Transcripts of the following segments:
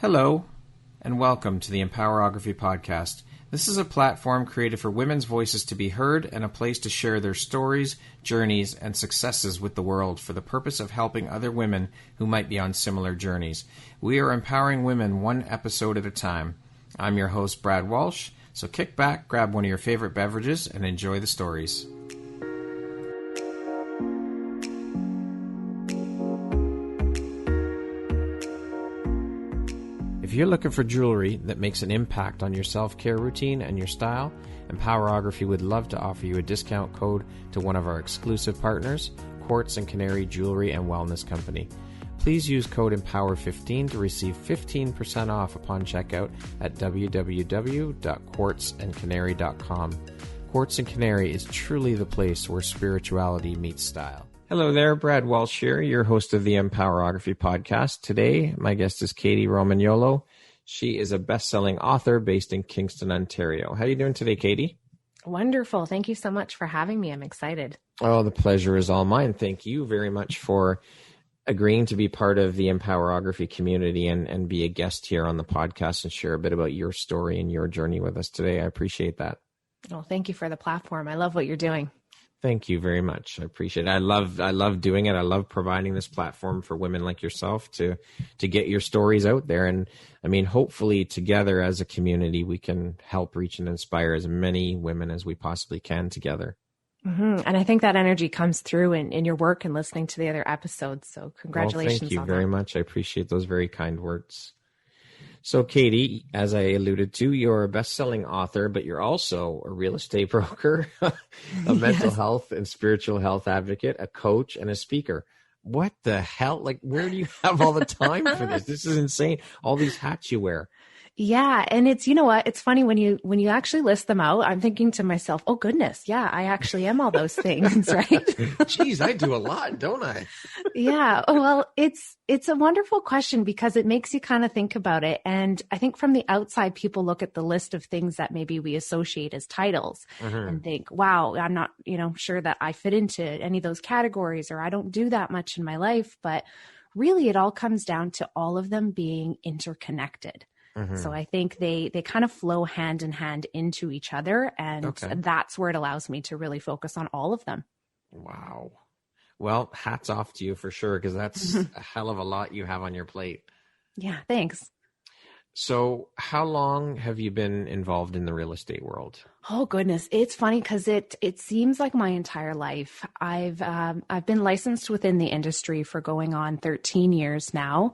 Hello, and welcome to the Empowerography Podcast. This is a platform created for women's voices to be heard and a place to share their stories, journeys, and successes with the world for the purpose of helping other women who might be on similar journeys. We are empowering women one episode at a time. I'm your host, Brad Walsh, so kick back, grab one of your favorite beverages, and enjoy the stories. If you're looking for jewelry that makes an impact on your self-care routine and your style, Empowerography would love to offer you a discount code to one of our exclusive partners, Quartz and Canary Jewelry and Wellness Company. Please use code EMPOWER15 to receive 15% off upon checkout at www.quartzandcanary.com. Quartz and Canary is truly the place where spirituality meets style. Hello there, Brad Walsh here, your host of the Empowerography Podcast. Today, my guest is Kady Romagnuolo. She is a best-selling author based in Kingston, Ontario. How are you doing today, Kady? Wonderful. Thank you so much for having me. I'm excited. Oh, the pleasure is all mine. Thank you very much for agreeing to be part of the Empowerography community and be a guest here on the podcast and share a bit about your story and your journey with us today. I appreciate that. Well, thank you for the platform. I love what you're doing. Thank you very much. I appreciate it. I love doing it. I love providing this platform for women like yourself to get your stories out there. And I mean, hopefully together as a community, we can help reach and inspire as many women as we possibly can together. Mm-hmm. And I think that energy comes through in your work and listening to the other episodes. So congratulations. Well, thank you very much. I appreciate those very kind words. So, Kady, as I alluded to, you're a best-selling author, but you're also a real estate broker, a mental health and spiritual health advocate, a coach, and a speaker. What the hell? Like, where do you have all the time for this? This is insane. All these hats you wear. Yeah. And it's, you know what, it's funny when you actually list them out, I'm thinking to myself, oh goodness. Yeah, I actually am all those things, right? Geez, I do a lot, don't I? Yeah. Well, it's a wonderful question because it makes you kind of think about it. And I think from the outside, people look at the list of things that maybe we associate as titles and think, wow, I'm not, sure that I fit into any of those categories, or I don't do that much in my life. But really, it all comes down to all of them being interconnected. So I think they kind of flow hand in hand into each other. And that's where it allows me to really focus on all of them. Wow. Well, hats off to you for sure, because that's a hell of a lot you have on your plate. Yeah, thanks. So how long have you been involved in the real estate world? Oh, goodness. It's funny because it seems like my entire life. I've been licensed within the industry for going on 13 years now.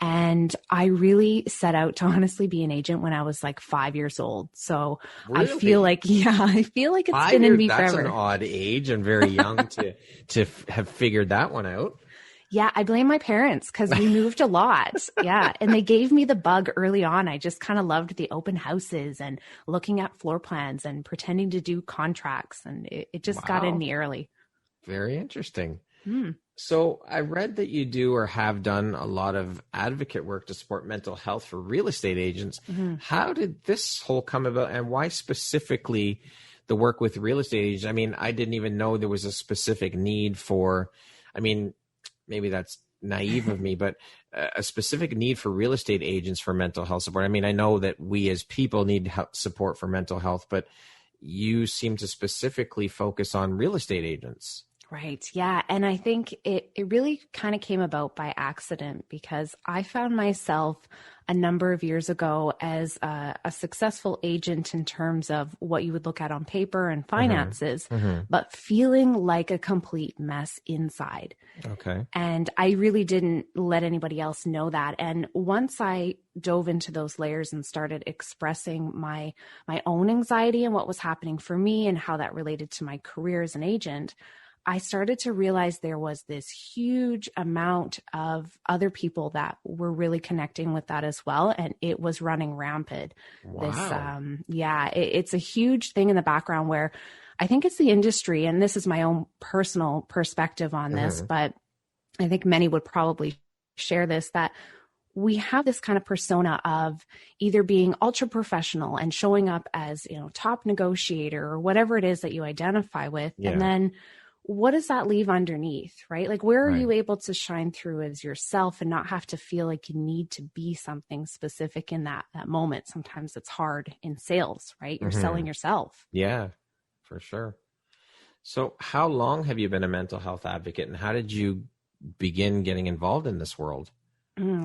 And I really set out to honestly be an agent when I was like 5 years old. So really? I feel like it's been in me forever. That's an odd age and very young to have figured that one out. Yeah, I blame my parents because we moved a lot. Yeah. And they gave me the bug early on. I just kind of loved the open houses and looking at floor plans and pretending to do contracts. And it just got in me early. Very interesting. So I read that you do or have done a lot of advocate work to support mental health for real estate agents. How did this whole come about, and why specifically the work with real estate agents? I mean, I didn't even know there was a specific need for, I mean, maybe that's naive of me, but a specific need for real estate agents for mental health support. I mean, I know that we as people need support for mental health, but you seem to specifically focus on real estate agents. Right. Yeah. And I think it really kind of came about by accident because I found myself a number of years ago as a successful agent in terms of what you would look at on paper and finances, but feeling like a complete mess inside. Okay. And I really didn't let anybody else know that. And once I dove into those layers and started expressing my own anxiety and what was happening for me and how that related to my career as an agent, I started to realize there was this huge amount of other people that were really connecting with that as well. And it was running rampant. Wow. It's a huge thing in the background where I think it's the industry, and this is my own personal perspective on this, but I think many would probably share this, that we have this kind of persona of either being ultra professional and showing up as, top negotiator or whatever it is that you identify with. Yeah. And then what does that leave underneath, right? Like, where are Right. you able to shine through as yourself and not have to feel like you need to be something specific in that moment? Sometimes it's hard in sales, right? You're selling yourself. Yeah, for sure. So how long have you been a mental health advocate, and how did you begin getting involved in this world?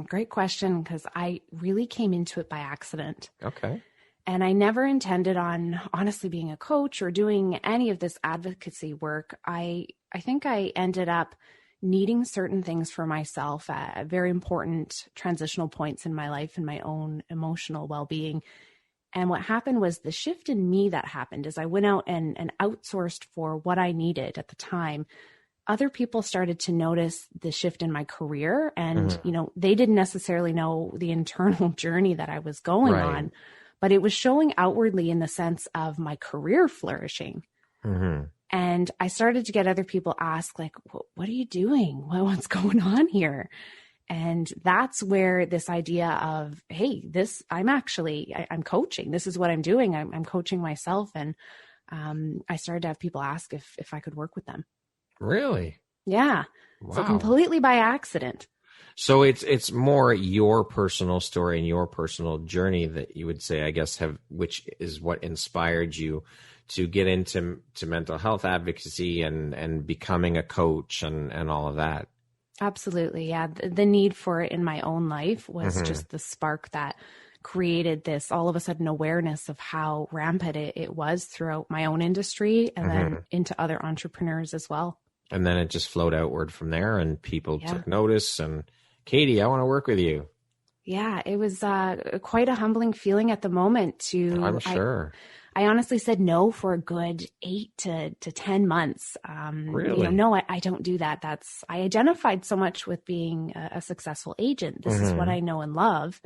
Great question, because I really came into it by accident. Okay. And I never intended on honestly being a coach or doing any of this advocacy work. I think I ended up needing certain things for myself at very important transitional points in my life and my own emotional well-being. And what happened was the shift in me that happened is I went out and outsourced for what I needed at the time. Other people started to notice the shift in my career, and, they didn't necessarily know the internal journey that I was going on, but it was showing outwardly in the sense of my career flourishing. And I started to get other people ask, like, what are you doing? What's going on here? And that's where this idea of, hey, I'm coaching. This is what I'm doing. I'm coaching myself. And I started to have people ask if I could work with them. Really? Yeah. Wow. So completely by accident. So it's more your personal story and your personal journey that you would say, I guess, which is what inspired you to get into mental health advocacy and becoming a coach and all of that. Absolutely. Yeah. The need for it in my own life was just the spark that created this all of a sudden awareness of how rampant it was throughout my own industry and then into other entrepreneurs as well. And then it just flowed outward from there, and people took notice, and Kady, I want to work with you. Yeah, it was quite a humbling feeling at the moment to, I'm sure. I honestly said no for a good 8 to 10 months. Really? No, I don't do that. I identified so much with being a successful agent. This is what I know and love.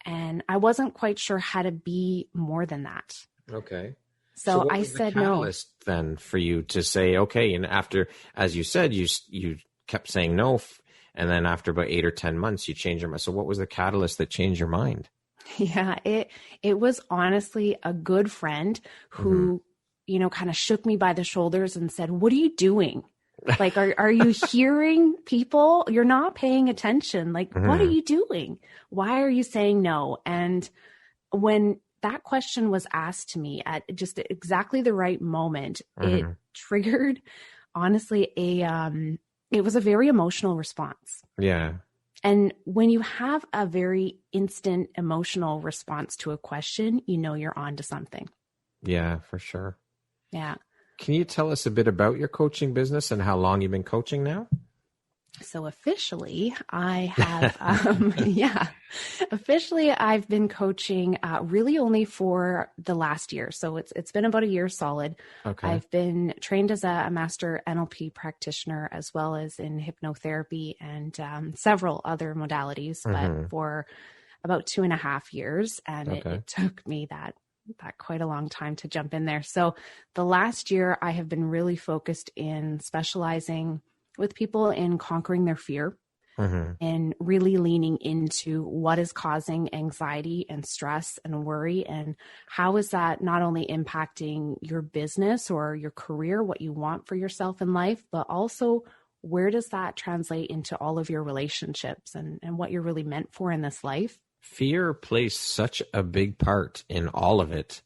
And I wasn't quite sure how to be more than that. Okay. So what I was said the no. catalyst then for you to say, okay, and after, as you said, you kept saying no, and then after about 8 or 10 months, you changed your mind. So what was the catalyst that changed your mind? Yeah, it was honestly a good friend who, kind of shook me by the shoulders and said, what are you doing? Like, are you hearing people? You're not paying attention. Like, what are you doing? Why are you saying no? And when that question was asked to me at just exactly the right moment, it triggered, honestly, it was a very emotional response. Yeah. And when you have a very instant emotional response to a question, you're on to something. Yeah, for sure. Yeah. Can you tell us a bit about your coaching business and how long you've been coaching now? So officially, I have, officially I've been coaching really only for the last year. So it's been about a year solid. Okay. I've been trained as a master NLP practitioner as well as in hypnotherapy and several other modalities, but for about 2.5 years. And it took me that quite a long time to jump in there. So the last year I have been really focused in specializing with people in conquering their fear and really leaning into what is causing anxiety and stress and worry, and how is that not only impacting your business or your career, what you want for yourself in life, but also where does that translate into all of your relationships and what you're really meant for in this life. Fear plays such a big part in all of it.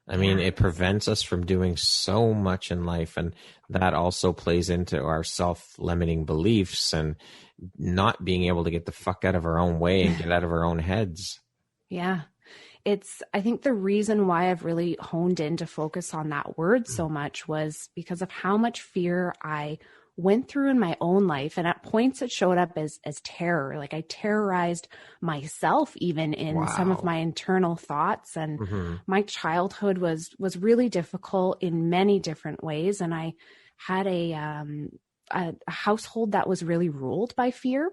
I mean, it prevents us from doing so much in life, and that also plays into our self-limiting beliefs and not being able to get the fuck out of our own way and get out of our own heads. Yeah. I think the reason why I've really honed in to focus on that word so much was because of how much fear I went through in my own life. And at points it showed up as terror. Like I terrorized myself even in some of my internal thoughts. And my childhood was really difficult in many different ways. And I had a household that was really ruled by fear.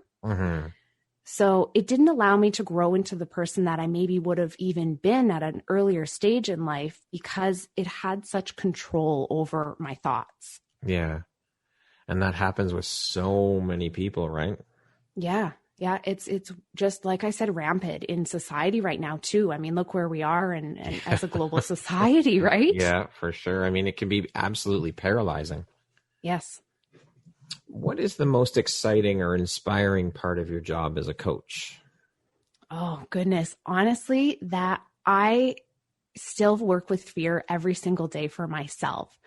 So it didn't allow me to grow into the person that I maybe would have even been at an earlier stage in life because it had such control over my thoughts. Yeah. And that happens with so many people, right? Yeah. Yeah. It's just, like I said, rampant in society right now too. I mean, look where we are and as a global society, right? Yeah, for sure. I mean, it can be absolutely paralyzing. Yes. What is the most exciting or inspiring part of your job as a coach? Oh, goodness. Honestly, that I still work with fear every single day for myself.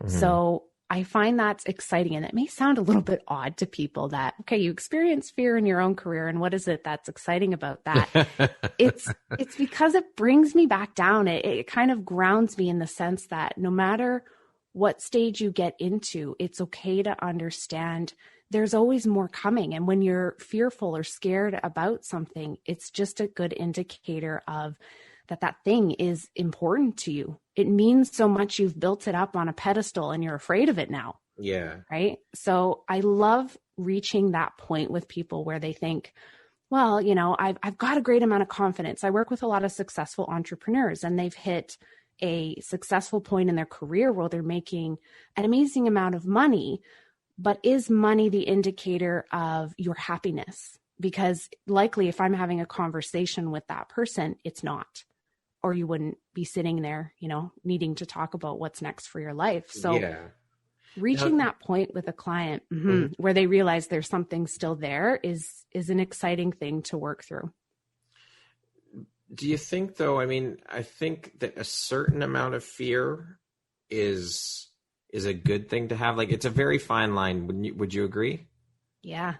So I find that's exciting. And it may sound a little bit odd to people that, okay, you experience fear in your own career. And what is it that's exciting about that? It's because it brings me back down. It kind of grounds me in the sense that no matter what stage you get into, it's okay to understand there's always more coming. And when you're fearful or scared about something, it's just a good indicator of that thing is important to you. It means so much you've built it up on a pedestal and you're afraid of it now. Yeah. Right. So I love reaching that point with people where they think, well, I've got a great amount of confidence. I work with a lot of successful entrepreneurs and they've hit a successful point in their career where they're making an amazing amount of money. But is money the indicator of your happiness? Because likely if I'm having a conversation with that person, it's not. Or you wouldn't be sitting there, needing to talk about what's next for your life. So reaching that point with a client where they realize there's something still there is an exciting thing to work through. Do you think, though, I think that a certain amount of fear is a good thing to have? Like, it's a very fine line. Would you agree? Yeah,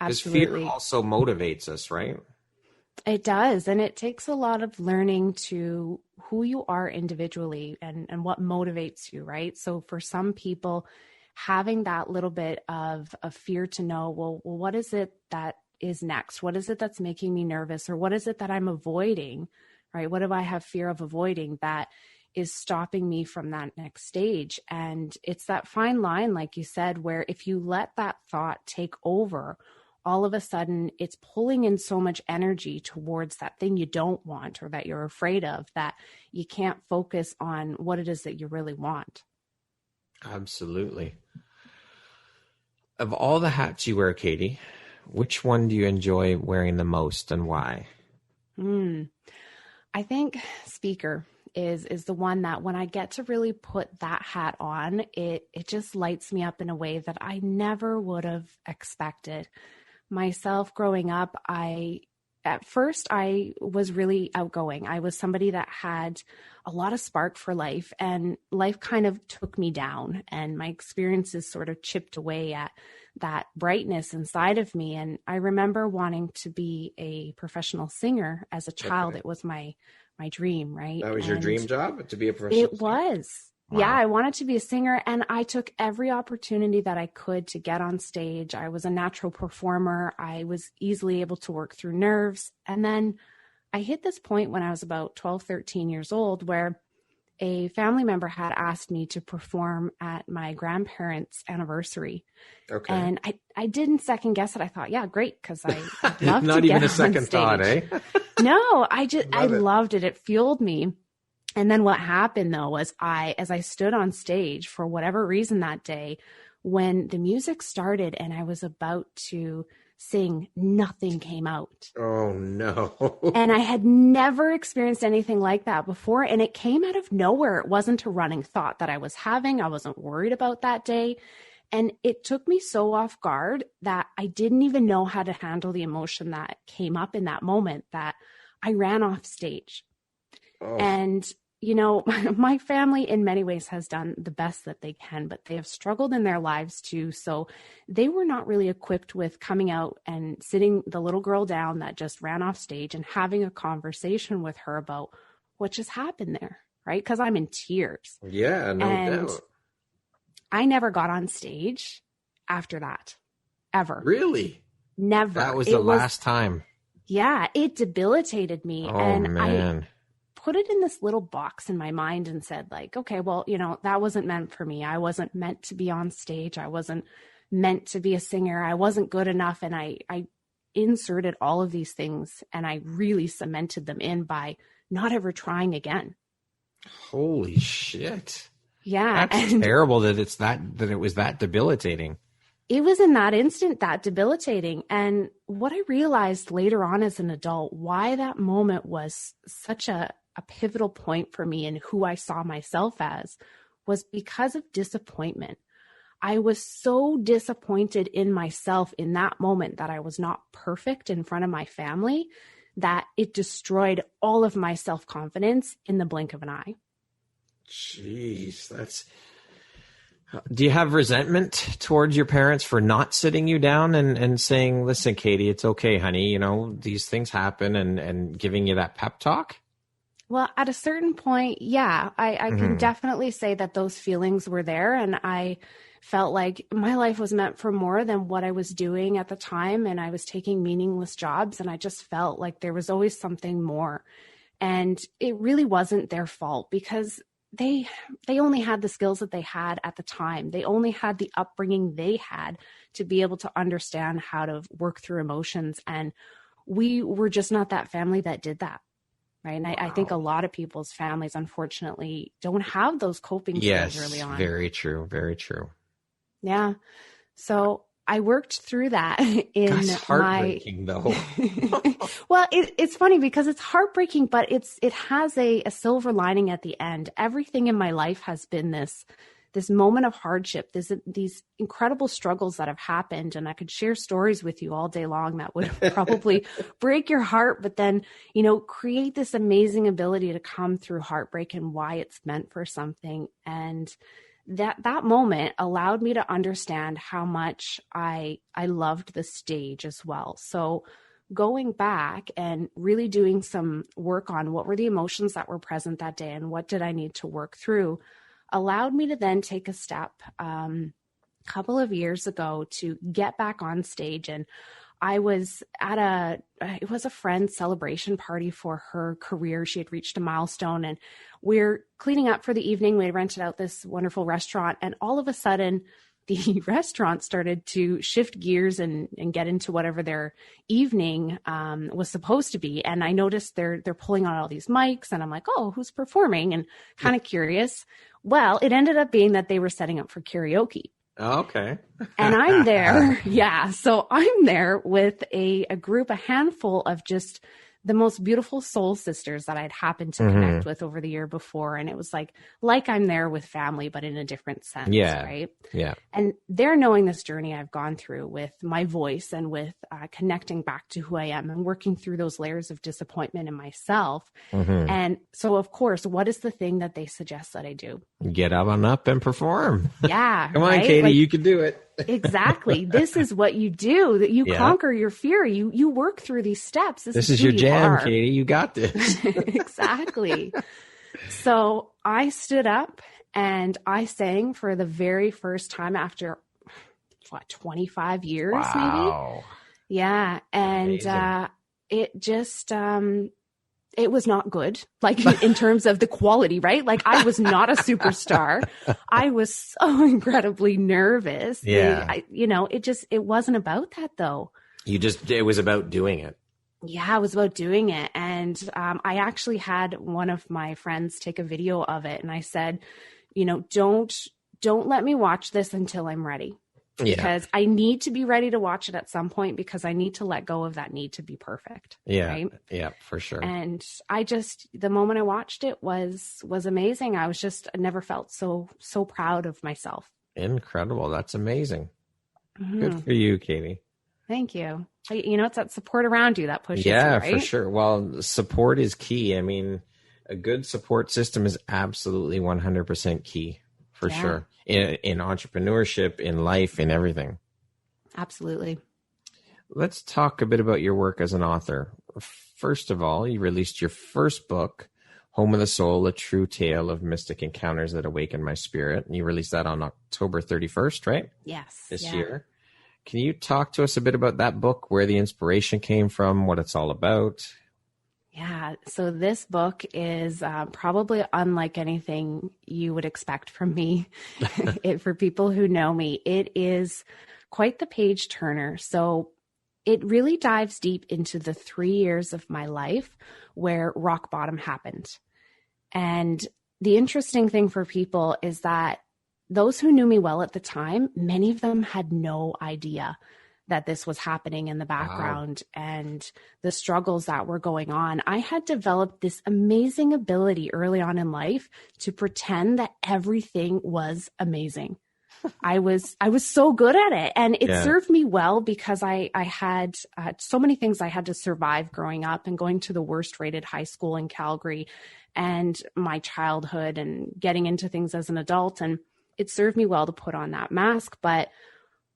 absolutely. Because fear also motivates us, right? It does. And it takes a lot of learning to who you are individually and what motivates you, right? So for some people, having that little bit of fear to know, well, what is it that is next? What is it that's making me nervous? Or what is it that I'm avoiding, right? What do I have fear of avoiding that is stopping me from that next stage? And it's that fine line, like you said, where if you let that thought take over, all of a sudden it's pulling in so much energy towards that thing you don't want or that you're afraid of that you can't focus on what it is that you really want. Absolutely. Of all the hats you wear, Kady, which one do you enjoy wearing the most and why? I think speaker is the one that when I get to really put that hat on, it just lights me up in a way that I never would have expected. Myself growing up, at first I was really outgoing. I was somebody that had a lot of spark for life, and life kind of took me down, and my experiences sort of chipped away at that brightness inside of me. And I remember wanting to be a professional singer as a child. Okay. It was my dream, right? That was your dream job, to be a professional singer? It was. Wow. Yeah, I wanted to be a singer, and I took every opportunity that I could to get on stage. I was a natural performer. I was easily able to work through nerves. And then I hit this point when I was about 12, 13 years old where a family member had asked me to perform at my grandparents' anniversary. Okay. And I didn't second guess it. I thought, yeah, great, because I'd love to Not get even a on second stage. thought, eh? No, I loved it. It fueled me. And then what happened though was as I stood on stage for whatever reason that day, when the music started and I was about to sing, nothing came out. Oh no. And I had never experienced anything like that before. And it came out of nowhere. It wasn't a running thought that I was having. I wasn't worried about that day. And it took me so off guard that I didn't even know how to handle the emotion that came up in that moment that I ran off stage. Oh. And my family in many ways has done the best that they can, but they have struggled in their lives too. So they were not really equipped with coming out and sitting the little girl down that just ran off stage and having a conversation with her about what just happened there, right? Because I'm in tears. Yeah, no doubt. I never got on stage after that, ever. Really? Never. That was the last time. Yeah, it debilitated me. Oh, and man. Put it in this little box in my mind and said like, okay, well, that wasn't meant for me. I wasn't meant to be on stage. I wasn't meant to be a singer. I wasn't good enough. And I inserted all of these things and I really cemented them in by not ever trying again. Holy shit. Yeah. That's terrible that it was that debilitating. It was in that instant that debilitating. And what I realized later on as an adult, why that moment was such a pivotal point for me and who I saw myself as, was because of disappointment. I was so disappointed in myself in that moment that I was not perfect in front of my family that it destroyed all of my self-confidence in the blink of an eye. Jeez, do you have resentment towards your parents for not sitting you down and saying, listen, Kady, it's okay, honey, you know, these things happen, and giving you that pep talk? Well, at a certain point, yeah, I can definitely say that those feelings were there, and I felt like my life was meant for more than what I was doing at the time, and I was taking meaningless jobs, and I just felt like there was always something more. And it really wasn't their fault, because they only had the skills that they had at the time. They only had the upbringing they had to be able to understand how to work through emotions. And we were just not that family that did that. Right. And I think a lot of people's families, unfortunately, don't have those coping skills early on. Very true. Very true. Yeah. So I worked through that in That's heartbreaking, though. Well, it's funny because it's heartbreaking, but it has a silver lining at the end. Everything in my life has been this moment of hardship, these incredible struggles that have happened. And I could share stories with you all day long that would probably break your heart, but then, you know, create this amazing ability to come through heartbreak and why it's meant for something. And that moment allowed me to understand how much I loved the stage as well. So going back and really doing some work on what were the emotions that were present that day and what did I need to work through allowed me to then take a step a couple of years ago to get back on stage. And I was at it was a friend's celebration party for her career. She had reached a milestone, and we're cleaning up for the evening. We had rented out this wonderful restaurant, and all of a sudden the restaurant started to shift gears and get into whatever their evening was supposed to be. And I noticed they're pulling on all these mics, and I'm like, oh, who's performing? And kind of curious. Well, it ended up being that they were setting up for karaoke. Oh, okay. And I'm there. Yeah. So I'm there with a group, a handful of just the most beautiful soul sisters that I'd happened to connect with over the year before. And it was like I'm there with family, but in a different sense. Yeah. Right. Yeah. And they're knowing this journey I've gone through with my voice and with connecting back to who I am and working through those layers of disappointment in myself. And so, of course, what is the thing that they suggest that I do? Get up and perform. Yeah. Come on, Kady, you can do it. Exactly. This is what you do, that you conquer your fear. You work through these steps. This is your jam, Kady. You got this. Exactly. So I stood up and I sang for the very first time after 25 years, maybe. Yeah. And it just, it was not good, like in terms of the quality, right? Like I was not a superstar. I was so incredibly nervous. Yeah. It wasn't about that though. It was about doing it. Yeah, it was about doing it. And I actually had one of my friends take a video of it. And I said, don't let me watch this until I'm ready. Because I need to be ready to watch it at some point, because I need to let go of that need to be perfect. Yeah. Right? Yeah, for sure. And the moment I watched it was amazing. I never felt so proud of myself. Incredible. That's amazing. Good for you, Kady. Thank you. It's that support around you that pushes you, right? For sure. Well, support is key. I mean, a good support system is absolutely 100% key, for sure. In entrepreneurship, in life, in everything. Absolutely. Let's talk a bit about your work as an author. First of all, you released your first book, Home of the Soul, A True Tale of Mystic Encounters That Awakened My Spirit. And you released that on October 31st, right? Yes. This year. Can you talk to us a bit about that book, where the inspiration came from, what it's all about? Yeah. So this book is probably unlike anything you would expect from me. For people who know me, it is quite the page turner. So it really dives deep into the 3 years of my life where rock bottom happened. And the interesting thing for people is that those who knew me well at the time, many of them had no idea that this was happening in the background and the struggles that were going on. I had developed this amazing ability early on in life to pretend that everything was amazing. I was so good at it, and it served me well because I had so many things I had to survive growing up and going to the worst rated high school in Calgary, and my childhood and getting into things as an adult. And it served me well to put on that mask. But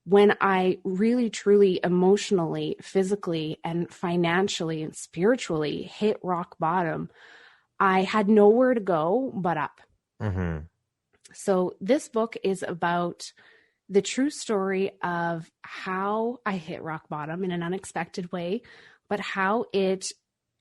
when I really, truly, emotionally, physically, and financially and spiritually hit rock bottom, I had nowhere to go but up. Mm-hmm. So this book is about the true story of how I hit rock bottom in an unexpected way, but how it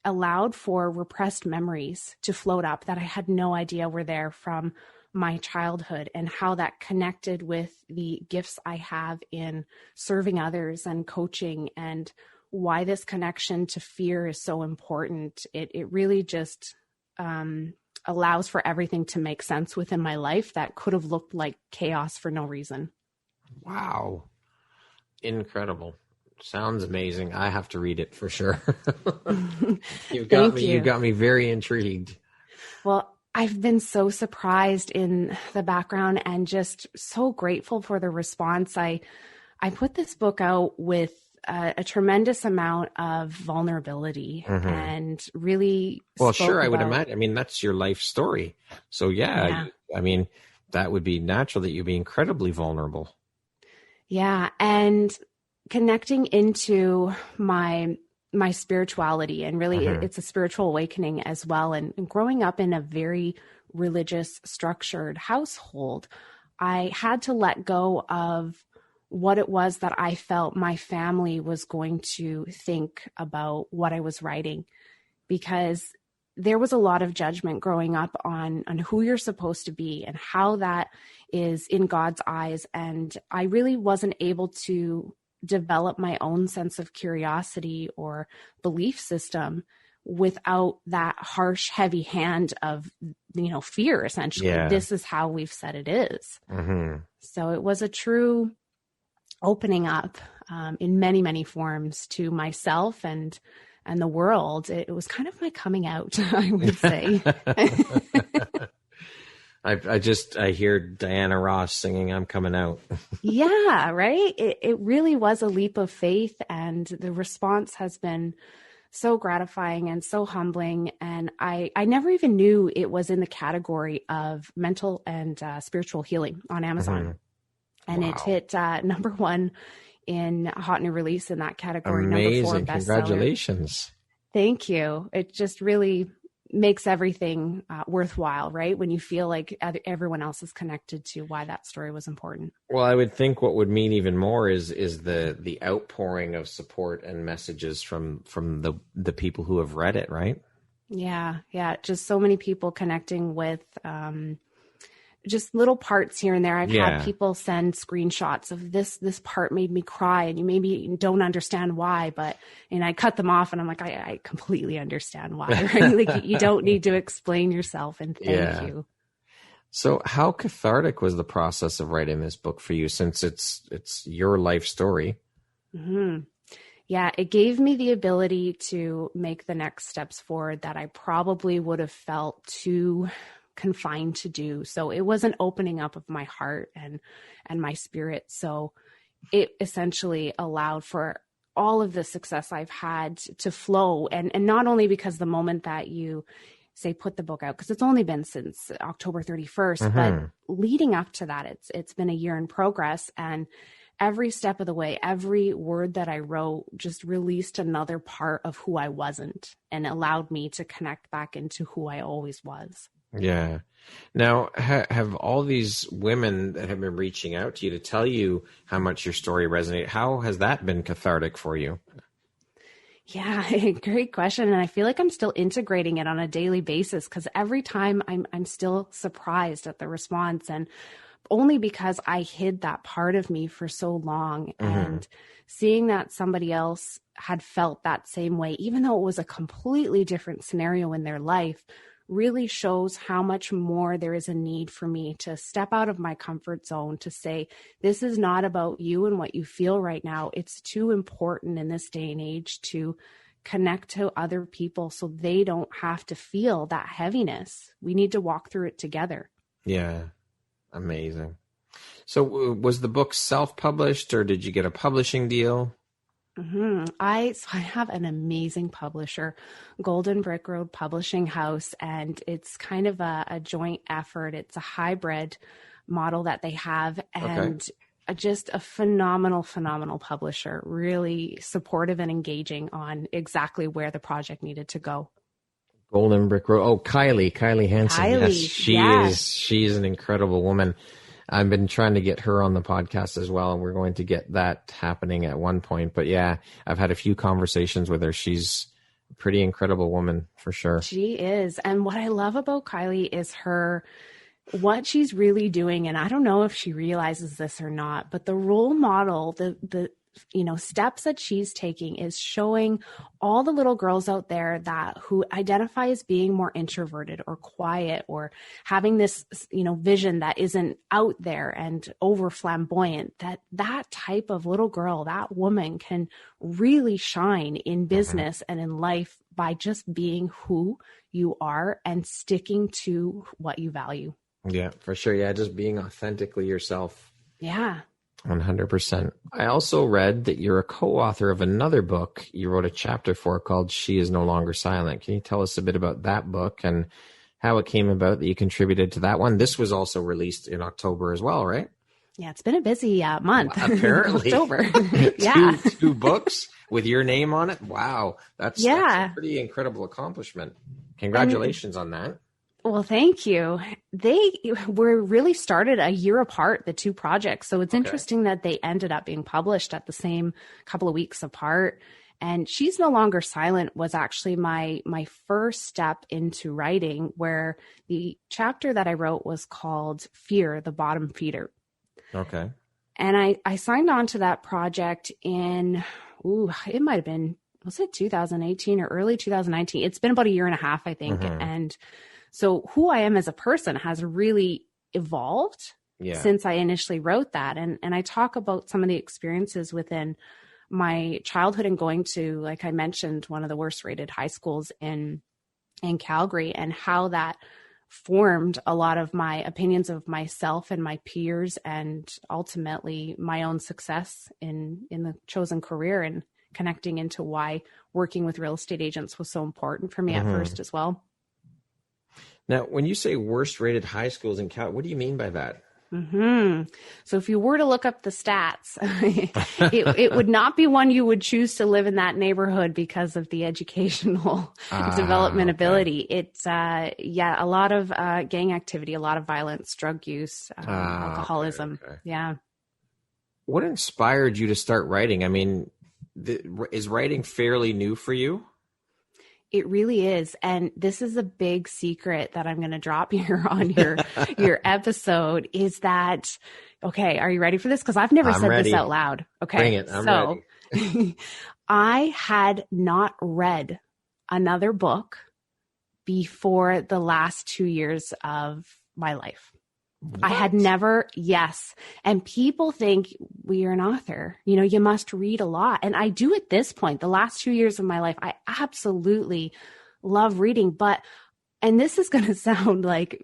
allowed for repressed memories to float up that I had no idea were there from my childhood, and how that connected with the gifts I have in serving others and coaching, and why this connection to fear is so important. It really just allows for everything to make sense within my life that could have looked like chaos for no reason. Wow. Incredible. Sounds amazing. I have to read it for sure. You've got me very intrigued. Well, I've been so surprised in the background and just so grateful for the response. I put this book out with a tremendous amount of vulnerability and really. Well, sure, I would imagine. I mean, that's your life story. So I mean, that would be natural that you'd be incredibly vulnerable. Yeah. And connecting into my spirituality, and really it's a spiritual awakening as well. And growing up in a very religious, structured household, I had to let go of what it was that I felt my family was going to think about what I was writing, because there was a lot of judgment growing up on who you're supposed to be and how that is in God's eyes. And I really wasn't able to develop my own sense of curiosity or belief system without that harsh, heavy hand of, fear, essentially. Yeah. This is how we've said it is. So it was a true opening up in many, many forms to myself and the world. It was kind of my coming out, I would say. I hear Diana Ross singing "I'm Coming Out." Yeah, right. It really was a leap of faith, and the response has been so gratifying and so humbling. And I never even knew it was in the category of mental and spiritual healing on Amazon. And It hit number 1 in hot new release in that category. Amazing. Number 4 bestseller. Congratulations. Thank you. It just really makes everything worthwhile, right? When you feel like everyone else is connected to why that story was important. Well, I would think what would mean even more is the outpouring of support and messages from the people who have read it, right? Yeah. Just so many people connecting with just little parts here and there. I've had people send screenshots of this part made me cry, and you maybe don't understand why, and I cut them off and I'm like, I completely understand why, right? Like, you don't need to explain yourself, and thank you. So how cathartic was the process of writing this book for you, since it's your life story? Yeah, it gave me the ability to make the next steps forward that I probably would have felt too confined to do. So it was an opening up of my heart and my spirit. So it essentially allowed for all of the success I've had to flow. And not only because the moment that you say put the book out, because it's only been since October 31st, but leading up to that, it's been a year in progress. And every step of the way, every word that I wrote just released another part of who I wasn't and allowed me to connect back into who I always was. Yeah. Now, have all these women that have been reaching out to you to tell you how much your story resonated, how has that been cathartic for you? Yeah, great question. And I feel like I'm still integrating it on a daily basis, because every time I'm still surprised at the response, and only because I hid that part of me for so long. And seeing that somebody else had felt that same way, even though it was a completely different scenario in their life, really shows how much more there is a need for me to step out of my comfort zone, to say, this is not about you and what you feel right now. It's too important in this day and age to connect to other people so they don't have to feel that heaviness. We need to walk through it together. Yeah. Amazing. So was the book self-published or did you get a publishing deal? I have an amazing publisher, Golden Brick Road Publishing House, and it's kind of a joint effort. It's a hybrid model that they have, and just a phenomenal publisher, really supportive and engaging on exactly where the project needed to go. Golden Brick Road. Oh, Kylie Hansen. Yes, she is an incredible woman. I've been trying to get her on the podcast as well, and we're going to get that happening at one point. But yeah, I've had a few conversations with her. She's a pretty incredible woman for sure. She is. And what I love about Kylie is what she's really doing. And I don't know if she realizes this or not, but the role model, the steps that she's taking is showing all the little girls out there who identify as being more introverted or quiet or having this, vision that isn't out there and over flamboyant, that type of little girl, that woman can really shine in business and in life by just being who you are and sticking to what you value. Yeah, for sure. Yeah. Just being authentically yourself. Yeah. 100%. I also read that you're a co-author of another book you wrote a chapter for called She Is No Longer Silent. Can you tell us a bit about that book and how it came about that you contributed to that one? This was also released in October as well, right? Yeah, it's been a busy month. Well, apparently. October. Yeah. two books with your name on it. Wow. That's a pretty incredible accomplishment. Congratulations on that. Well, thank you. They were really started a year apart, the two projects. So it's interesting that they ended up being published at the same couple of weeks apart. And She's No Longer Silent was actually my first step into writing, where the chapter that I wrote was called Fear, the Bottom Feeder. Okay. And I signed on to that project in, it might have been, was it 2018 or early 2019? It's been about a year and a half, I think. And so who I am as a person has really evolved since I initially wrote that. And I talk about some of the experiences within my childhood and going to, like I mentioned, one of the worst rated high schools in Calgary, and how that formed a lot of my opinions of myself and my peers, and ultimately my own success in the chosen career, and connecting into why working with real estate agents was so important for me at first as well. Now, when you say worst rated high schools in Calgary, what do you mean by that? So if you were to look up the stats, it would not be one you would choose to live in that neighborhood because of the educational development ability. It's, a lot of gang activity, a lot of violence, drug use, alcoholism. Okay. Yeah. What inspired you to start writing? I mean, is writing fairly new for you? It really is. And this is a big secret that I'm going to drop here on your episode, is that, okay, are you ready for this? Because I've never said this out loud. Okay. Bring it. I'm ready. I had not read another book before the last 2 years of my life. What? I had never, yes. And people think, well, you're an author, you must read a lot. And I do at this point. The last 2 years of my life, I absolutely love reading. And this is going to sound like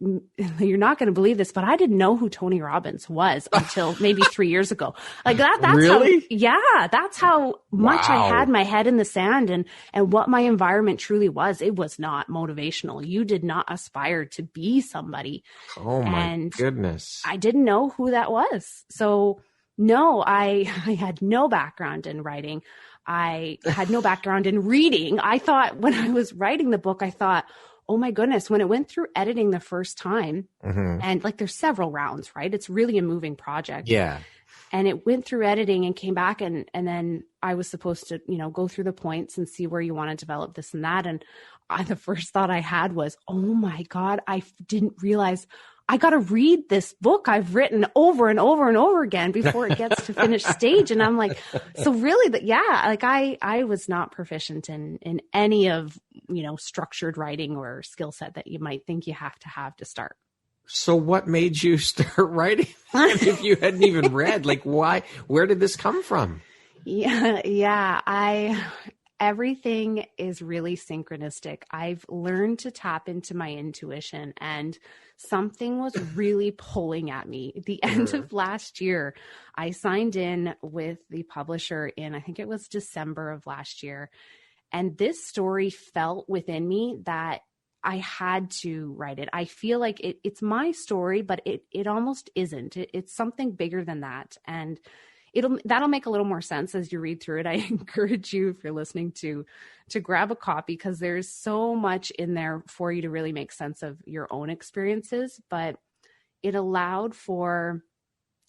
you're not going to believe this, but I didn't know who Tony Robbins was until maybe 3 years ago. Like that's really? That's how much I had my head in the sand, and what my environment truly was. It was not motivational. You did not aspire to be somebody. Oh my goodness. I didn't know who that was. So no, I had no background in writing. I had no background in reading. I thought when I was writing the book, I thought, oh my goodness, when it went through editing the first time, and like there's several rounds, right? It's really a moving project. Yeah. And it went through editing and came back, and then I was supposed to, go through the points and see where you want to develop this and that. And the first thought I had was, oh my God, I didn't realize I got to read this book I've written over and over and over again before it gets to finished stage. And I'm like, so really I was not proficient in any of, structured writing or skill set that you might think you have to start. So what made you start writing if you hadn't even read? Like, why? Where did this come from? Yeah. everything is really synchronistic. I've learned to tap into my intuition, and something was really pulling at me. At the end of last year, I signed in with the publisher in, I think it was December of last year. And this story felt within me that I had to write it. I feel like it's my story, but it almost isn't. It's something bigger than that. And that'll make a little more sense as you read through it. I encourage you, if you're listening, to grab a copy, because there's so much in there for you to really make sense of your own experiences. But it allowed for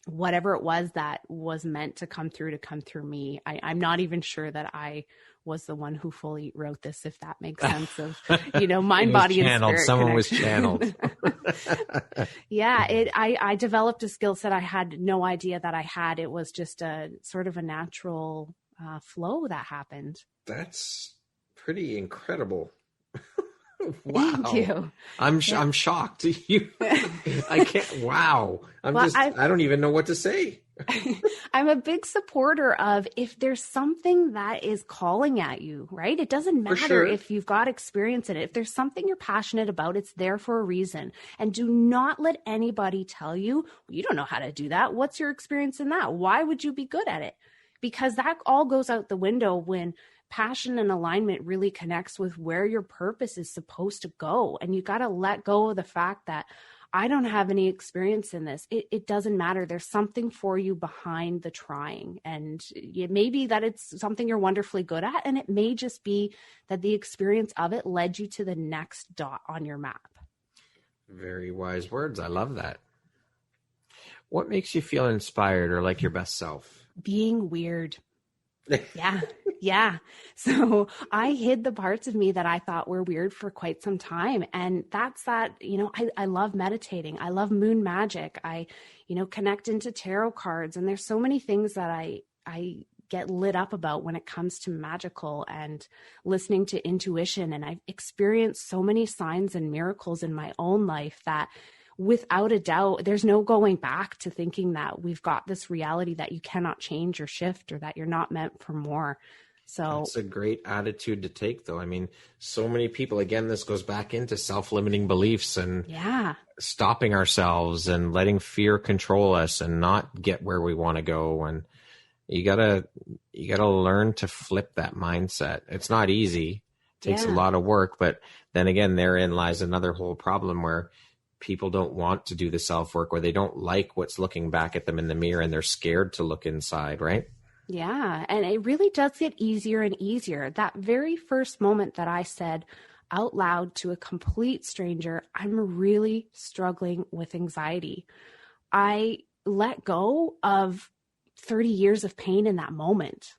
whatever it was that was meant to come through me. I'm not even sure that I was the one who fully wrote this, if that makes sense of, mind, body, and spirit. Someone was channeled. Yeah. I developed a skill set I had no idea that I had. It was just a sort of a natural flow that happened. That's pretty incredible. Wow. Thank you. I'm shocked. I can't. Wow. I don't even know what to say. I'm a big supporter of, if there's something that is calling at you, right? It doesn't matter if you've got experience in it. If there's something you're passionate about, it's there for a reason. And do not let anybody tell you, you don't know how to do that. What's your experience in that? Why would you be good at it? Because that all goes out the window when passion and alignment really connects with where your purpose is supposed to go. And you got to let go of the fact that I don't have any experience in this. It doesn't matter. There's something for you behind the trying. And it may be that it's something you're wonderfully good at. And it may just be that the experience of it led you to the next dot on your map. Very wise words. I love that. What makes you feel inspired or like your best self? Being weird. Yeah. So I hid the parts of me that I thought were weird for quite some time. And that's that, I love meditating. I love moon magic. I, connect into tarot cards. And there's so many things that I get lit up about when it comes to magical and listening to intuition. And I've experienced so many signs and miracles in my own life that, without a doubt, there's no going back to thinking that we've got this reality that you cannot change or shift, or that you're not meant for more. So it's a great attitude to take, though. I mean, so many people, again, this goes back into self-limiting beliefs and stopping ourselves and letting fear control us and not get where we want to go. And you gotta learn to flip that mindset. It's not easy. It takes a lot of work, but then again, therein lies another whole problem where people don't want to do the self-work, or they don't like what's looking back at them in the mirror and they're scared to look inside, right? Yeah. And it really does get easier and easier. That very first moment that I said out loud to a complete stranger, I'm really struggling with anxiety, I let go of 30 years of pain in that moment.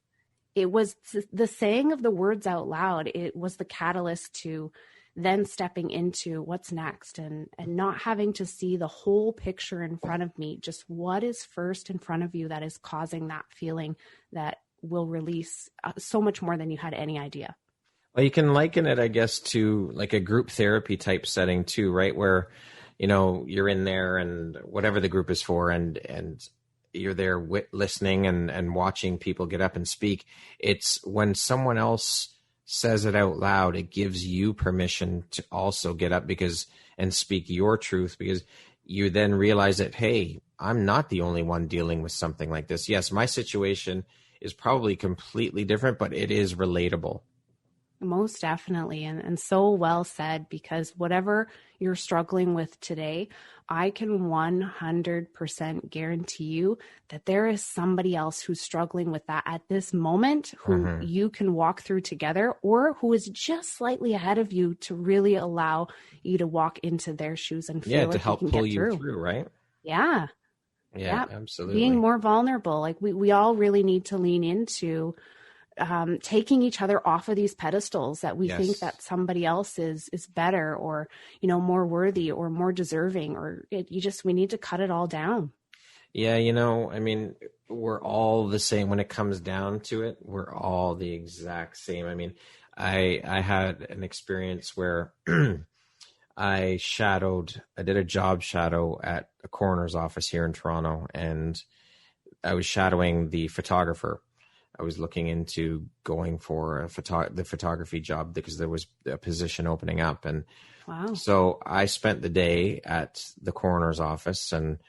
It was the saying of the words out loud. It was the catalyst to then stepping into what's next and not having to see the whole picture in front of me, just what is first in front of you that is causing that feeling that will release so much more than you had any idea. Well, you can liken it, I guess, to like a group therapy type setting too, right? Where, you're in there and whatever the group is for, and you're there listening and watching people get up and speak. It's when someone else says it out loud, it gives you permission to also get up and speak your truth, because you then realize that, hey, I'm not the only one dealing with something like this. Yes, my situation is probably completely different, but it is relatable. Most definitely. And so well said, because whatever you're struggling with today, I can 100% guarantee you that there is somebody else who's struggling with that at this moment, who you can walk through together, or who is just slightly ahead of you to really allow you to walk into their shoes and feel like to help you can pull get you through, right? Yeah, absolutely. Being more vulnerable. Like we all really need to lean into taking each other off of these pedestals that we think that somebody else is better, or, more worthy or more deserving, or we need to cut it all down. Yeah. I mean, we're all the same when it comes down to it. We're all the exact same. I mean, I had an experience where I did a job shadow at a coroner's office here in Toronto, and I was shadowing the photographer. I was looking into going for the photography job because there was a position opening up. And wow. So I spent the day at the coroner's office and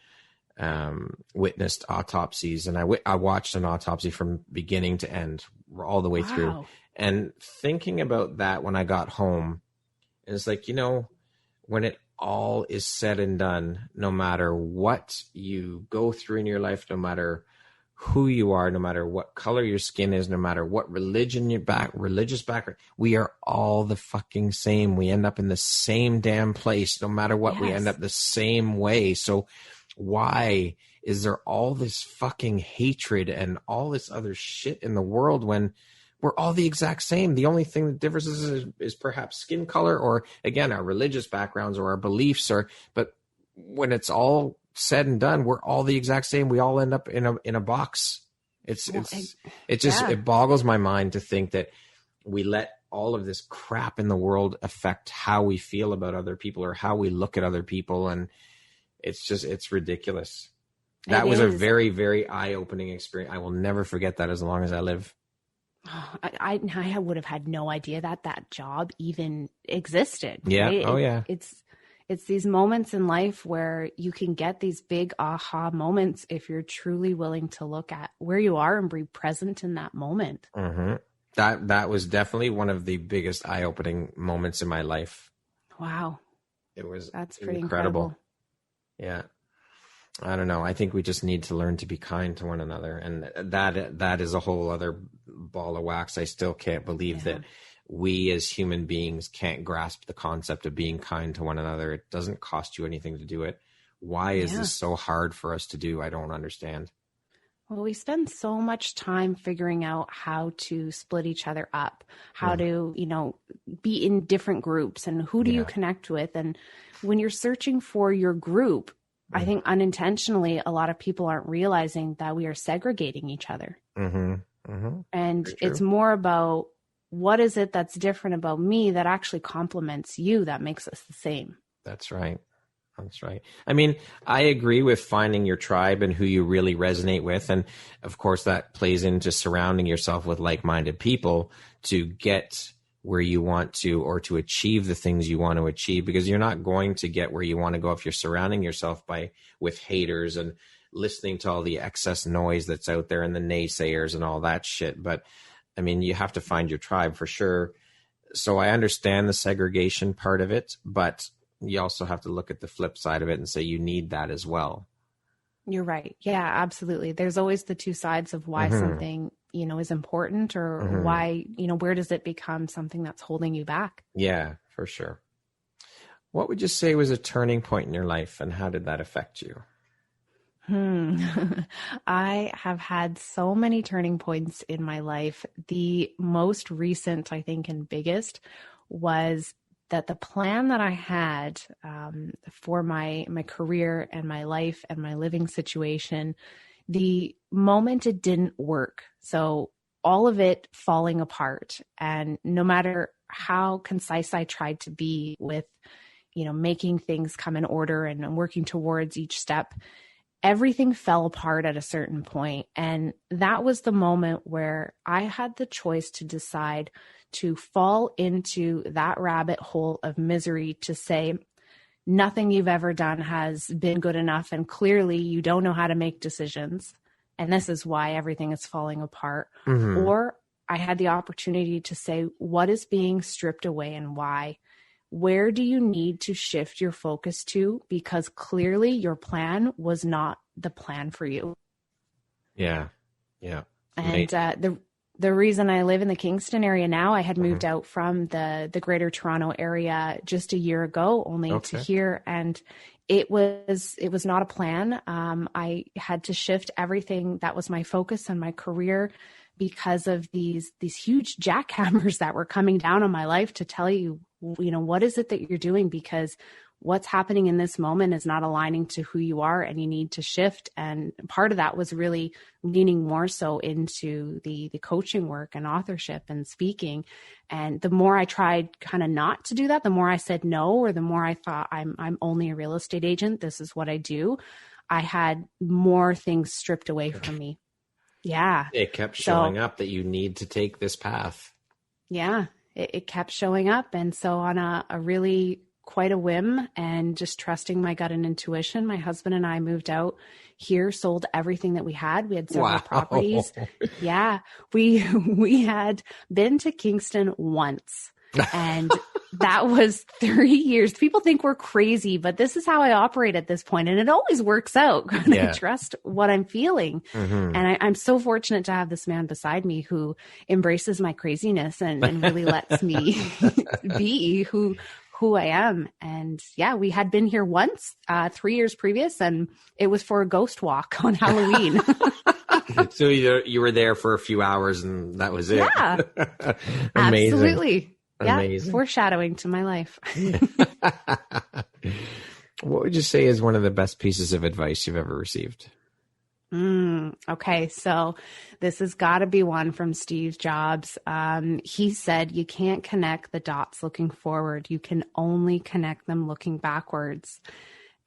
witnessed autopsies. And I watched an autopsy from beginning to end, all the way through. And thinking about that when I got home, it's like, when it all is said and done, no matter what you go through in your life, no matter who you are, no matter what color your skin is, no matter what religious background, we are all the fucking same. We end up in the same damn place, no matter what. Yes. We end up the same way. So why is there all this fucking hatred and all this other shit in the world when we're all the exact same? The only thing that differs is perhaps skin color, or again, our religious backgrounds or our beliefs, but when it's all said and done, we're all the exact same. We all end up in a box. It boggles my mind to think that we let all of this crap in the world affect how we feel about other people or how we look at other people. And it's ridiculous. That was a very, very eye-opening experience. I will never forget that as long as I live. I would have had no idea that job even existed. Yeah. Right? Oh, yeah. It's these moments in life where you can get these big aha moments if you're truly willing to look at where you are and be present in that moment. Mm-hmm. That was definitely one of the biggest eye-opening moments in my life. Wow. That's pretty incredible. Yeah. I don't know. I think we just need to learn to be kind to one another. And that is a whole other ball of wax. I still can't believe that we as human beings can't grasp the concept of being kind to one another. It doesn't cost you anything to do it. Why is this so hard for us to do? I don't understand. Well, we spend so much time figuring out how to split each other up, how to, be in different groups, and who do you connect with? And when you're searching for your group, I think unintentionally, a lot of people aren't realizing that we are segregating each other. Mm-hmm. Mm-hmm. And it's more about, what is it that's different about me that actually complements you, that makes us the same? That's right. That's right. I mean, I agree with finding your tribe and who you really resonate with. And of course, that plays into surrounding yourself with like-minded people to get where you want to, or to achieve the things you want to achieve, because you're not going to get where you want to go if you're surrounding yourself with haters and listening to all the excess noise that's out there and the naysayers and all that shit. But I mean, you have to find your tribe for sure. So I understand the segregation part of it, but you also have to look at the flip side of it and say you need that as well. You're right. Yeah, absolutely. There's always the two sides of why something, is important, or why, where does it become something that's holding you back? Yeah, for sure. What would you say was a turning point in your life, and how did that affect you? I have had so many turning points in my life. The most recent, I think, and biggest was that the plan that I had for my career and my life and my living situation, the moment it didn't work. So all of it falling apart. And no matter how concise I tried to be with, making things come in order and working towards each step, everything fell apart at a certain point. And that was the moment where I had the choice to decide to fall into that rabbit hole of misery, to say, nothing you've ever done has been good enough. And clearly you don't know how to make decisions. And this is why everything is falling apart. Mm-hmm. Or I had the opportunity to say, what is being stripped away and why? Where do you need to shift your focus to? Because clearly your plan was not the plan for you. Yeah. Yeah. And the reason I live in the Kingston area now, I had moved out from the Greater Toronto area just a year ago, only to here. And it was not a plan. I had to shift everything that was my focus and my career because of these huge jackhammers that were coming down on my life to tell you, what is it that you're doing? Because what's happening in this moment is not aligning to who you are, and you need to shift. And part of that was really leaning more so into the coaching work and authorship and speaking. And the more I tried kind of not to do that, the more I said no, or the more I thought I'm only a real estate agent, this is what I do, I had more things stripped away from me. Yeah. It kept showing up that you need to take this path. Yeah, it kept showing up. And so on a really quite a whim and just trusting my gut and intuition, my husband and I moved out here, sold everything that we had. We had several properties. Yeah. We had been to Kingston once, and that was 3 years. People think we're crazy, but this is how I operate at this point. And it always works out. I trust what I'm feeling. And I'm so fortunate to have this man beside me who embraces my craziness and really lets me be who I am. And yeah, we had been here once, 3 years previous, and it was for a ghost walk on Halloween. So you were there for a few hours and that was it. Yeah, Amazing. Absolutely. Yeah, Amazing. foreshadowing to my life. What would you say is one of the best pieces of advice you've ever received? Okay, so this has got to be one from Steve Jobs. He said, you can't connect the dots looking forward. You can only connect them looking backwards.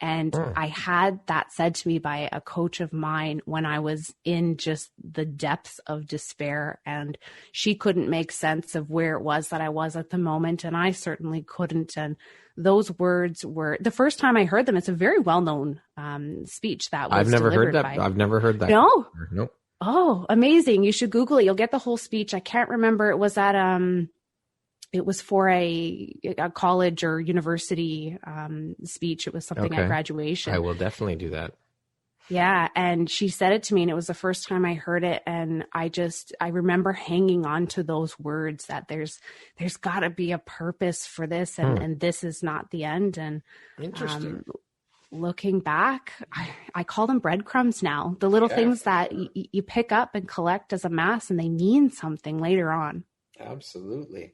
And I had that said to me by a coach of mine when I was in just the depths of despair, and she couldn't make sense of where it was that I was at the moment. And I certainly couldn't. And those words were the first time I heard them. It's a very well-known speech that was I've never heard that. by, I've never heard that. No? Nope. Oh, amazing. You should Google it. You'll get the whole speech. I can't remember. It was at, it was for a college or university speech. It was something at graduation. I will definitely do that. Yeah. And she said it to me, and it was the first time I heard it. And I remember hanging on to those words that there's gotta be a purpose for this. And this is not the end. And interesting. Looking back, I call them breadcrumbs now, the little things that you pick up and collect as a mass, and they mean something later on. Absolutely.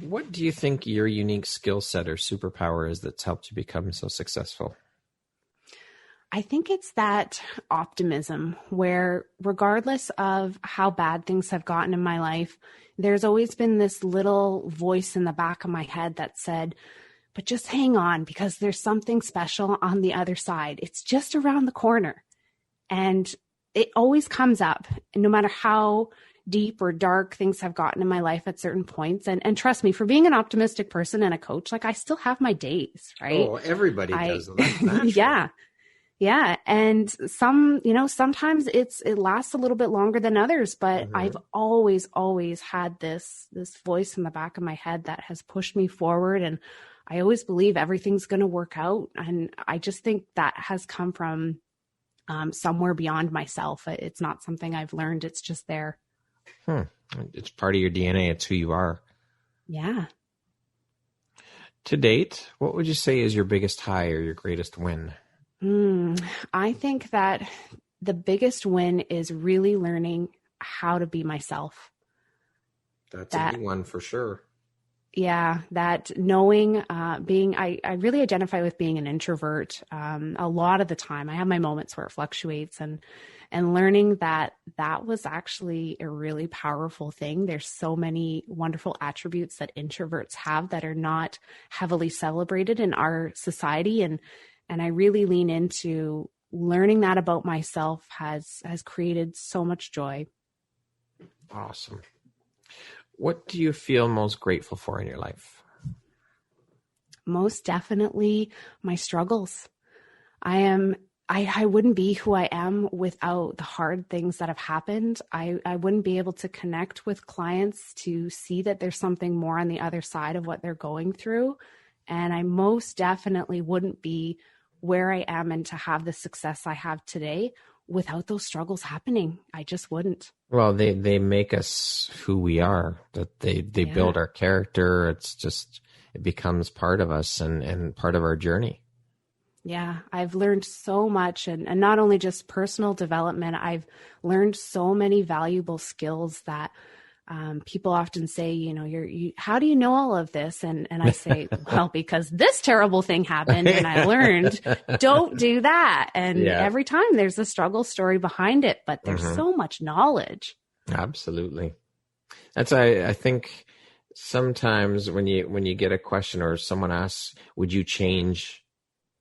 What do you think your unique skill set or superpower is that's helped you become so successful? I think it's that optimism where, regardless of how bad things have gotten in my life, there's always been this little voice in the back of my head that said, but just hang on, because there's something special on the other side. It's just around the corner. And it always comes up, no matter how deep or dark things have gotten in my life at certain points. And trust me, for being an optimistic person and a coach, like, I still have my days, right? Oh, everybody does. That's natural. Yeah. And sometimes it lasts a little bit longer than others, but I've always had this voice in the back of my head that has pushed me forward. And I always believe everything's going to work out. And I just think that has come from somewhere beyond myself. It's not something I've learned. It's just there. It's part of your DNA. It's who you are. Yeah. To date, what would you say is your biggest high or your greatest win? I think that the biggest win is really learning how to be myself. That's a big one for sure. Yeah, that knowing, I really identify with being an introvert a lot of the time. I have my moments where it fluctuates, and learning that was actually a really powerful thing. There's so many wonderful attributes that introverts have that are not heavily celebrated in our society. And I really lean into learning that about myself has created so much joy. Awesome. What do you feel most grateful for in your life? Most definitely my struggles. I wouldn't be who I am without the hard things that have happened. I wouldn't be able to connect with clients to see that there's something more on the other side of what they're going through. And I most definitely wouldn't be where I am and to have the success I have today without those struggles happening. I just wouldn't. Well, they make us who we are, that they build our character. It's just, it becomes part of us and part of our journey. Yeah, I've learned so much, and not only just personal development, I've learned so many valuable skills that people often say, how do you know all of this? And I say, well, because this terrible thing happened and I learned, don't do that. And every time there's a struggle story behind it, but there's so much knowledge. Absolutely. That's, I think sometimes when you get a question or someone asks, would you change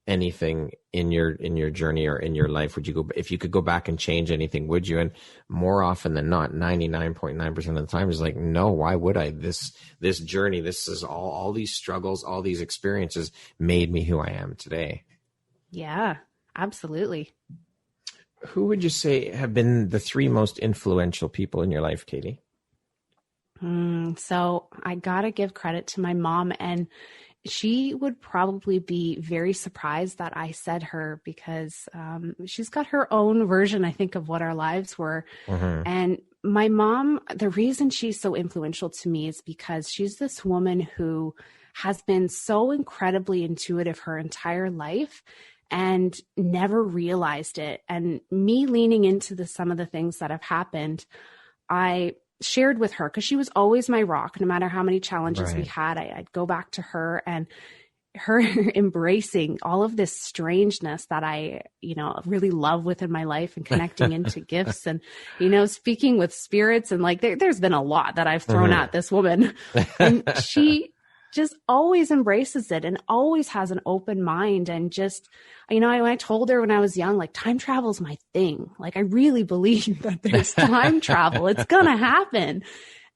anything in your journey or in your life? Would you go, if you could go back and change anything, would you? And more often than not, 99.9% of the time is like, no, why would I? This journey, this is all these struggles, all these experiences made me who I am today. Yeah, absolutely. Who would you say have been the three most influential people in your life, Kady? So I got to give credit to my mom, and she would probably be very surprised that I said her, because she's got her own version, I think, of what our lives were. Mm-hmm. And my mom, the reason she's so influential to me is because she's this woman who has been so incredibly intuitive her entire life and never realized it. And me leaning into some of the things that have happened, I shared with her, because she was always my rock. No matter how many challenges we had, I'd go back to her, and her embracing all of this strangeness that I, really love within my life, and connecting into gifts, and, speaking with spirits. And like, there's been a lot that I've thrown at this woman, and she just always embraces it and always has an open mind. And just, when I told her when I was young, like, time travel is my thing. Like, I really believe that there's time travel. It's going to happen.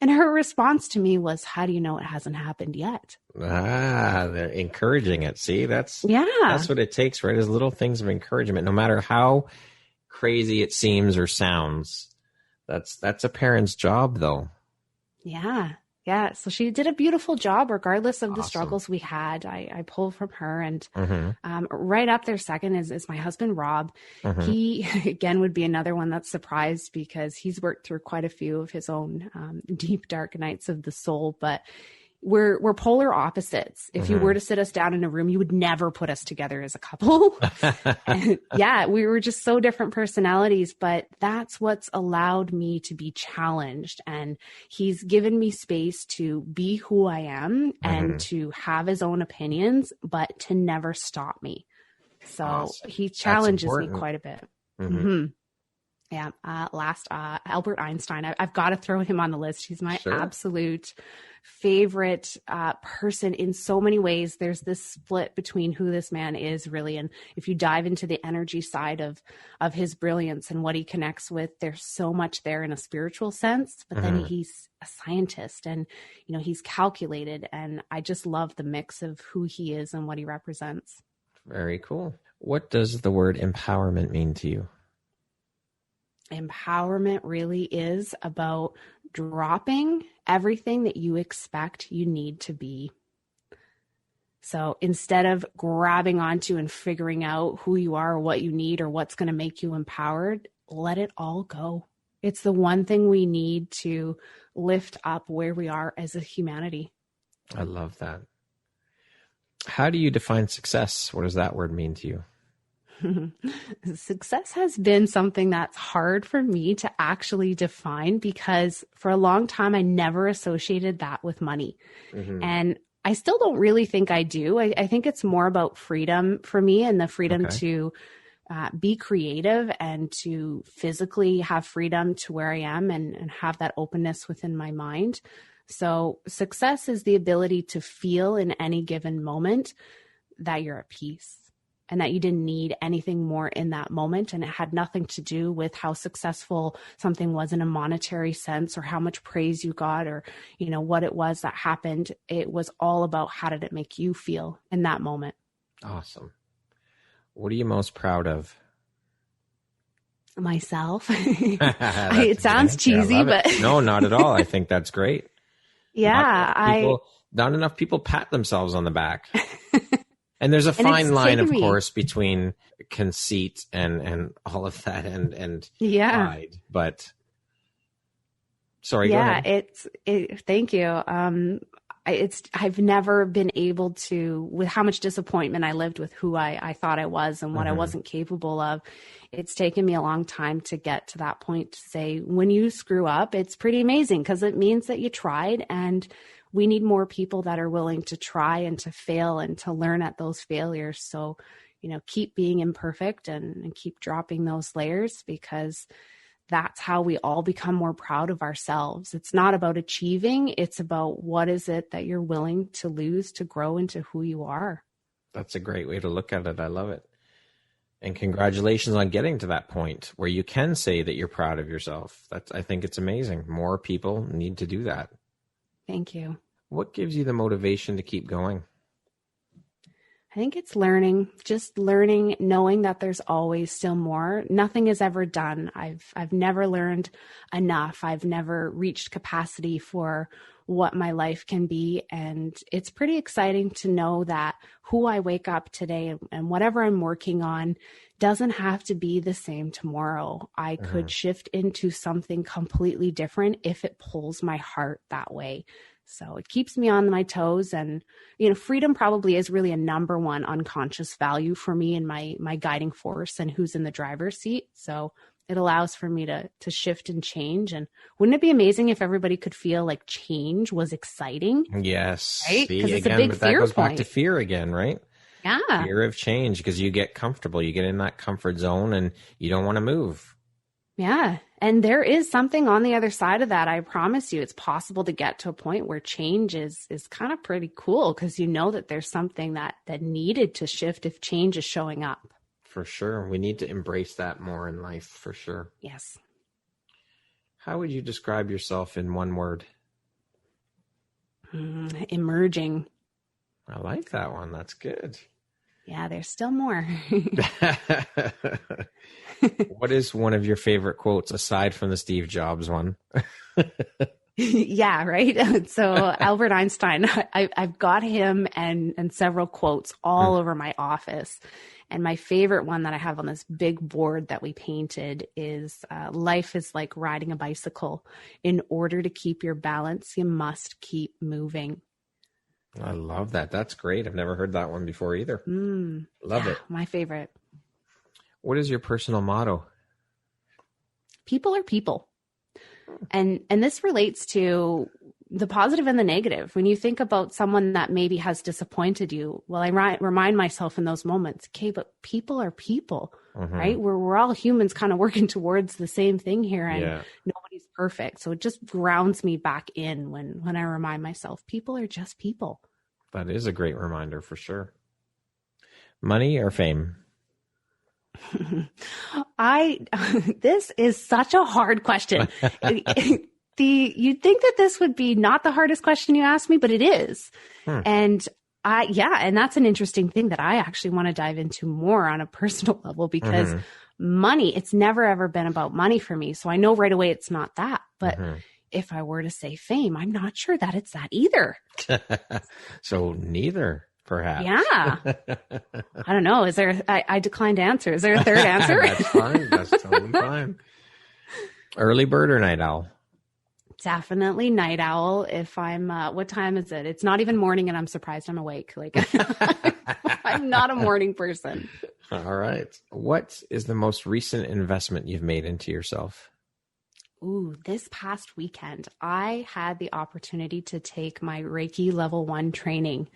And her response to me was, how do you know it hasn't happened yet? They're encouraging it. See, that's what it takes, right? Is little things of encouragement, no matter how crazy it seems or sounds. That's a parent's job, though. Yeah. Yeah. So she did a beautiful job, regardless of the struggles we had. I pull from her. And right up there second is my husband, Rob. He, again, would be another one that's surprised, because he's worked through quite a few of his own deep, dark nights of the soul. But we're polar opposites. If you were to sit us down in a room, you would never put us together as a couple. And we were just so different personalities, but that's what's allowed me to be challenged. And he's given me space to be who I am and to have his own opinions, but to never stop me. So he challenges me quite a bit. Yeah. Last, Albert Einstein. I've got to throw him on the list. He's my absolute favorite person in so many ways. There's this split between who this man is, really. And if you dive into the energy side of his brilliance and what he connects with, there's so much there in a spiritual sense. But then he's a scientist, and, he's calculated. And I just love the mix of who he is and what he represents. Very cool. What does the word empowerment mean to you? Empowerment really is about dropping everything that you expect you need to be. So instead of grabbing onto and figuring out who you are or what you need or what's going to make you empowered, let it all go. It's the one thing we need to lift up where we are as a humanity. I love that. How do you define success? What does that word mean to you? Success has been something that's hard for me to actually define, because for a long time, I never associated that with money. And I still don't really think I do. I think it's more about freedom for me, and the freedom to be creative and to physically have freedom to where I am and have that openness within my mind. So success is the ability to feel in any given moment that you're at peace, and that you didn't need anything more in that moment. And it had nothing to do with how successful something was in a monetary sense, or how much praise you got, or, what it was that happened. It was all about, how did it make you feel in that moment? Awesome. What are you most proud of? Myself. It sounds cheesy, but no, not at all. I think that's great. Yeah. Not enough people pat themselves on the back. And there's a fine line, of course, between conceit and all of that and pride. But sorry, go ahead. Thank you. I've never been able to, with how much disappointment I lived with who I thought I was and what I wasn't capable of. It's taken me a long time to get to that point to say, when you screw up, it's pretty amazing, because it means that you tried, and we need more people that are willing to try and to fail and to learn at those failures. So, keep being imperfect and keep dropping those layers, because that's how we all become more proud of ourselves. It's not about achieving. It's about, what is it that you're willing to lose to grow into who you are. That's a great way to look at it. I love it. And congratulations on getting to that point where you can say that you're proud of yourself. I think it's amazing. More people need to do that. Thank you. What gives you the motivation to keep going? I think it's learning, just learning, knowing that there's always still more. Nothing is ever done. I've never learned enough. I've never reached capacity for what my life can be. And it's pretty exciting to know that who I wake up today and whatever I'm working on doesn't have to be the same tomorrow. I could shift into something completely different if it pulls my heart that way. So it keeps me on my toes, and, freedom probably is really a number one unconscious value for me and my guiding force and who's in the driver's seat. So it allows for me to shift and change. And wouldn't it be amazing if everybody could feel like change was exciting? Yes. Right? See, Because it's again, a big but that fear goes point. back to fear again, right? Yeah. Fear of change, because you get comfortable. You get in that comfort zone and you don't want to move. Yeah. And there is something on the other side of that. I promise you, it's possible to get to a point where change is kind of pretty cool, because you know that there's something that needed to shift if change is showing up. For sure. We need to embrace that more in life, for sure. Yes. How would you describe yourself in one word? Emerging. I like that one. That's good. Yeah, there's still more. What is one of your favorite quotes aside from the Steve Jobs one? Yeah, right. So Albert Einstein, I've got him and several quotes all over my office. And my favorite one that I have on this big board that we painted is life is like riding a bicycle. In order to keep your balance, you must keep moving. I love that. That's great. I've never heard that one before either. Love it. My favorite. What is your personal motto? People are people. And this relates to the positive and the negative. When you think about someone that maybe has disappointed you, well, I remind myself in those moments, okay, but people are people, right? We're all humans kind of working towards the same thing here, and nobody's perfect. So it just grounds me back in when I remind myself, people are just people. That is a great reminder for sure. Money or fame? This is such a hard question. You'd think that this would be not the hardest question you asked me, but it is. And and that's an interesting thing that I actually want to dive into more on a personal level, because money, it's never ever been about money for me. So I know right away it's not that, but if I were to say fame, I'm not sure that it's that either. So neither. Perhaps. Yeah. I don't know. Is there, I declined to answer. Is there a third answer? That's fine. That's totally fine. Early bird or night owl? Definitely night owl. If I'm, what time is it? It's not even morning and I'm surprised I'm awake. Like I'm not a morning person. All right. What is the most recent investment you've made into yourself? Ooh, this past weekend, I had the opportunity to take my Reiki level 1 training.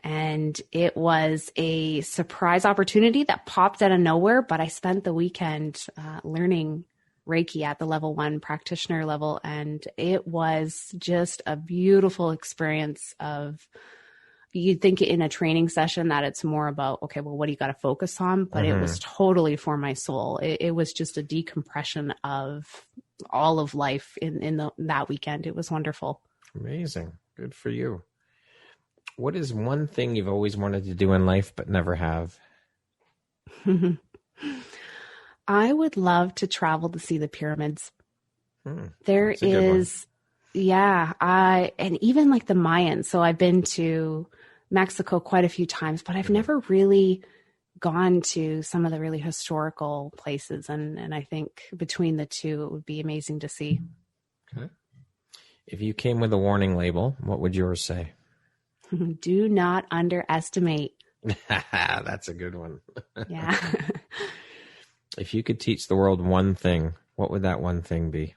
And it was a surprise opportunity that popped out of nowhere, but I spent the weekend learning Reiki at the level 1 practitioner level. And it was just a beautiful experience of, you'd think in a training session that it's more about, okay, well, what do you got to focus on? But it was totally for my soul. It was just a decompression of all of life in that weekend. It was wonderful. Amazing. Good for you. What is one thing you've always wanted to do in life but never have? I would love to travel to see the pyramids. There is, and even like the Mayans. So I've been to Mexico quite a few times, but I've never really gone to some of the really historical places. And I think between the two, it would be amazing to see. Okay. If you came with a warning label, what would yours say? Do not underestimate. That's a good one. Yeah. If you could teach the world one thing, what would that one thing be?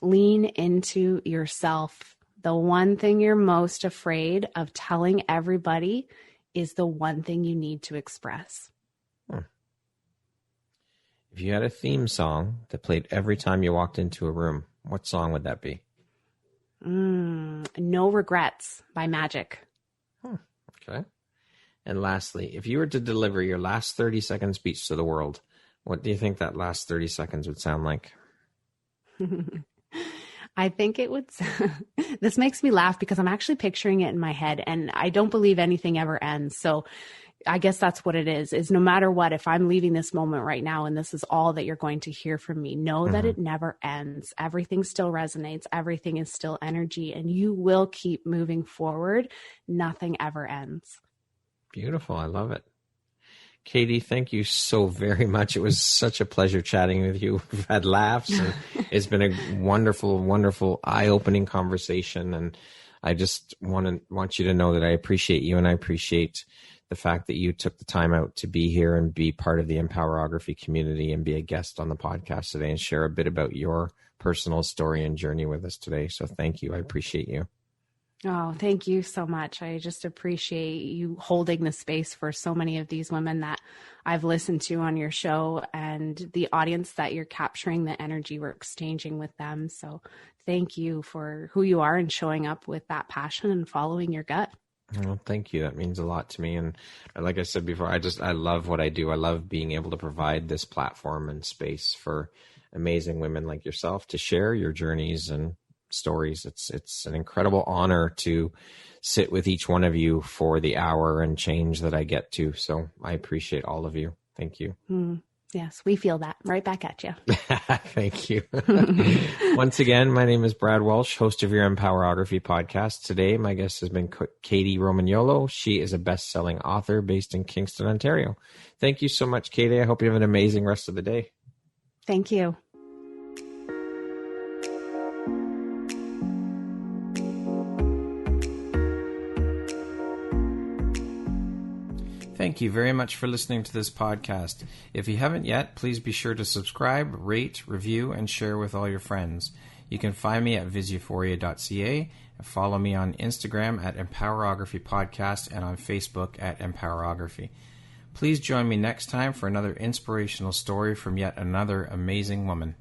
Lean into yourself. The one thing you're most afraid of telling everybody is the one thing you need to express. If you had a theme song that played every time you walked into a room, what song would that be? No Regrets by Magic. Okay. And lastly, if you were to deliver your last 30-second speech to the world, what do you think that last 30 seconds would sound like? I think it would, this makes me laugh because I'm actually picturing it in my head, and I don't believe anything ever ends. So I guess that's what it is no matter what, if I'm leaving this moment right now and this is all that you're going to hear from me, know that it never ends. Everything still resonates. Everything is still energy, and you will keep moving forward. Nothing ever ends. Beautiful. I love it. Kady, thank you so very much. It was such a pleasure chatting with you. We've had laughs, and it's been a wonderful, wonderful, eye-opening conversation. And I just want you to know that I appreciate you, and I appreciate the fact that you took the time out to be here and be part of the Empowerography community and be a guest on the podcast today and share a bit about your personal story and journey with us today. So thank you. I appreciate you. Oh, thank you so much. I just appreciate you holding the space for so many of these women that I've listened to on your show, and the audience that you're capturing, the energy we're exchanging with them. So thank you for who you are and showing up with that passion and following your gut. Well, thank you. That means a lot to me. And like I said before, I love what I do. I love being able to provide this platform and space for amazing women like yourself to share your journeys and stories. It's an incredible honor to sit with each one of you for the hour and change that I get to. So I appreciate all of you. Thank you. Yes, we feel that right back at you. Thank you. Once again, my name is Brad Walsh, host of your Empowerography podcast. Today, my guest has been Kady Romagnuolo. She is a best-selling author based in Kingston, Ontario. Thank you so much, Kady. I hope you have an amazing rest of the day. Thank you. Thank you very much for listening to this podcast. If you haven't yet, please be sure to subscribe, rate, review, and share with all your friends. You can find me at visuphoria.ca and follow me on Instagram at Empowerography Podcast and on Facebook at Empowerography. Please join me next time for another inspirational story from yet another amazing woman.